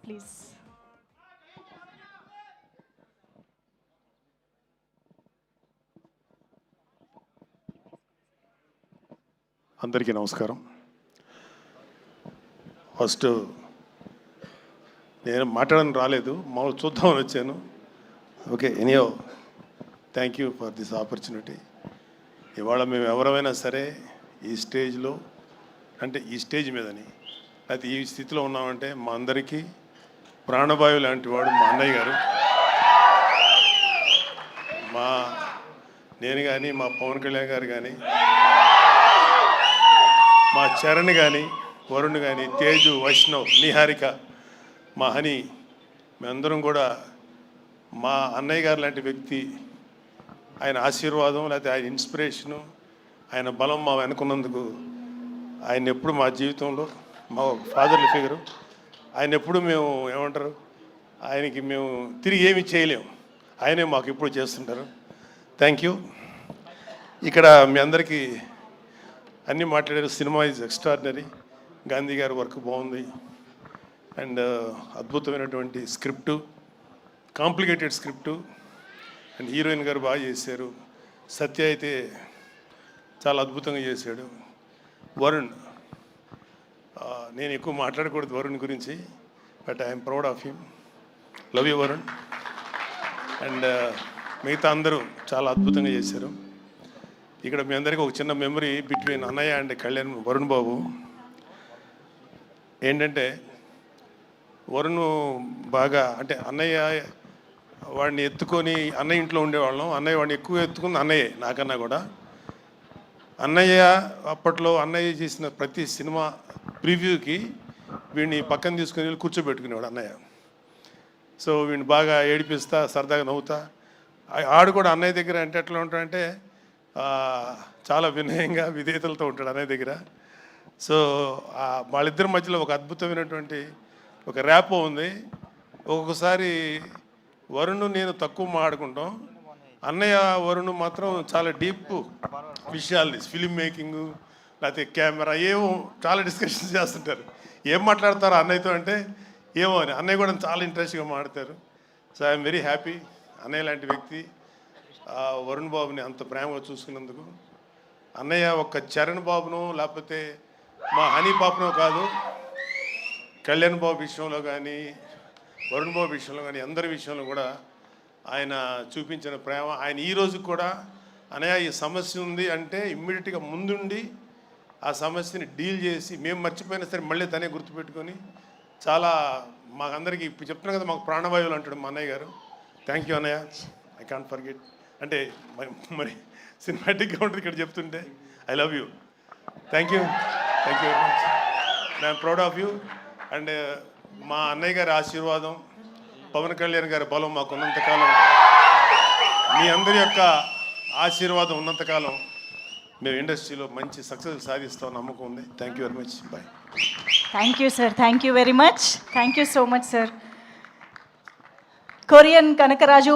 Please. అందరికీ నమస్కారం. First నేను మాట్లాడడం రాలేదు, మామూలు చూద్దామని వచ్చాను. Okay, anyhow thank you for this opportunity. ఇవాళ మేము ఎవరైనా సరే ఈ స్టేజ్లో, అంటే ఈ స్టేజ్ మీదని అయితే ఈ స్థితిలో ఉన్నామంటే మా అందరికీ ప్రాణవాయువు లాంటి వాడు మా అన్నయ్య గారు. నేను కానీ, మా పవన్ కళ్యాణ్ గారు కానీ, మా చరణ్ కానీ, వరుణ్ కానీ, తేజు, వైష్ణవ్, నిహారిక, మా హని, మేమందరం కూడా మా అన్నయ్య గారు లాంటి వ్యక్తి, ఆయన ఆశీర్వాదం లేకపోతే ఆయన ఇన్స్పిరేషను, ఆయన బలం మా వెనుకున్నందుకు ఆయన ఎప్పుడు మా జీవితంలో మా ఫాదర్లీ ఫిగరు. ఆయన ఎప్పుడు మేము ఏమంటారు, ఆయనకి మేము తిరిగి ఏమి చేయలేము, ఆయనే మాకు ఎప్పుడు చేస్తుంటారు. Thank you. ఇక్కడ మీ అందరికీ అన్నీ మాట్లాడారు. Cinema is extraordinary. గాంధీ గారి వర్క్ బాగుంది అండ్ అద్భుతమైనటువంటి script, complicated script and heroine గారు బాగా చేశారు. సత్య అయితే చాలా అద్భుతంగా చేశాడు. వరుణ్, నేను ఎక్కువ మాట్లాడకూడదు వరుణ్ గురించి, but I'm proud of him. Love you Varun. And మిగతా అందరూ చాలా అద్భుతంగా చేశారు. ఇక్కడ మీ అందరికీ ఒక చిన్న మెమరీ బిట్వీన్ అన్నయ్య అండ్ కళ్యాణ్, వరుణ్ బాబు. ఏంటంటే వరుణ్ బాగా, అంటే అన్నయ్య వాడిని ఎత్తుకొని, అన్నయ్య ఇంట్లో ఉండేవాళ్ళం, అన్నయ్య వాడిని ఎక్కువ ఎత్తుకుంది అన్నయ్య నాకన్నా కూడా. అన్నయ్య అప్పట్లో అన్నయ్య చేసిన ప్రతి సినిమా ప్రివ్యూకి వీడిని పక్కన తీసుకుని వెళ్ళి కూర్చోబెట్టుకునేవాడు అన్నయ్య. సో వీడిని బాగా ఏడిపిస్తా, సరదాగా నవ్వుతా. ఆడు కూడా అన్నయ్య దగ్గర అంటే ఎట్లా ఉంటాడంటే చాలా వినయంగా, విధేయతలతో ఉంటాడు అన్నయ్య దగ్గర. సో వాళ్ళిద్దరి మధ్యలో ఒక అద్భుతమైనటువంటి ఒక ర్యాపో ఉంది. ఒక్కొక్కసారి వరుణ్ నేను తక్కువ మాట్లాడుకుంటాం, అన్నయ్య వరుణ్ మాత్రం చాలా డీప్ విషయాల్ని, ఫిలిం మేకింగు లేకపోతే కెమెరా ఏమో చాలా డిస్కషన్స్ చేస్తుంటారు. ఏం మాట్లాడతారు అన్నయ్యతో అంటే ఏమో అని, అన్నయ్య కూడా చాలా ఇంట్రెస్ట్గా మాట్లాడతారు. సో ఐఎమ్ వెరీ హ్యాపీ అన్నయ్య లాంటి వ్యక్తి వరుణ్ బాబుని అంత ప్రేమగా చూసుకున్నందుకు. అన్నయ్య ఒక్క చరణ్ బాబును లేకపోతే మా హనీ పాపనో కాదు, కళ్యాణ్ బాబు విషయంలో కానీ, వరుణ్ బాబు విషయంలో కానీ, అందరి విషయంలో కూడా ఆయన చూపించిన ప్రేమ. ఆయన ఈ రోజు కూడా అన్నయ్య ఈ సమస్య ఉంది అంటే ఇమ్మీడియట్గా ముందుండి ఆ సమస్యని డీల్ చేసి, మేము మర్చిపోయినా సరే మళ్ళీ తనే గుర్తుపెట్టుకొని చాలా మాకందరికీ ఇప్పుడు చెప్తున్నాను కదా, మాకు ప్రాణవాయువులు అంటాడు మా అన్నయ్య గారు. థ్యాంక్ యూ అన్నయ్య, ఐ కాంట్ ఫర్గెట్. అంటే మరి సినిమాటిక్గా ఉంటుంది ఇక్కడ చెప్తుంటే. I love you. Thank you very much. I'm proud of you. And మా అన్నయ్య గారి ఆశీర్వాదం, పవన్ కళ్యాణ్ గారి బలం మాకు ఉన్నంతకాలం, మీ అందరి యొక్క ఆశీర్వాదం ఉన్నంతకాలం మేము ఇండస్ట్రీలో మంచి సక్సెస్ సాధిస్తాం నమ్మకం ఉంది. Thank you very much. Bye. Thank you sir. Thank you very much. Thank you so much sir. కొరియన్ కనకరాజు.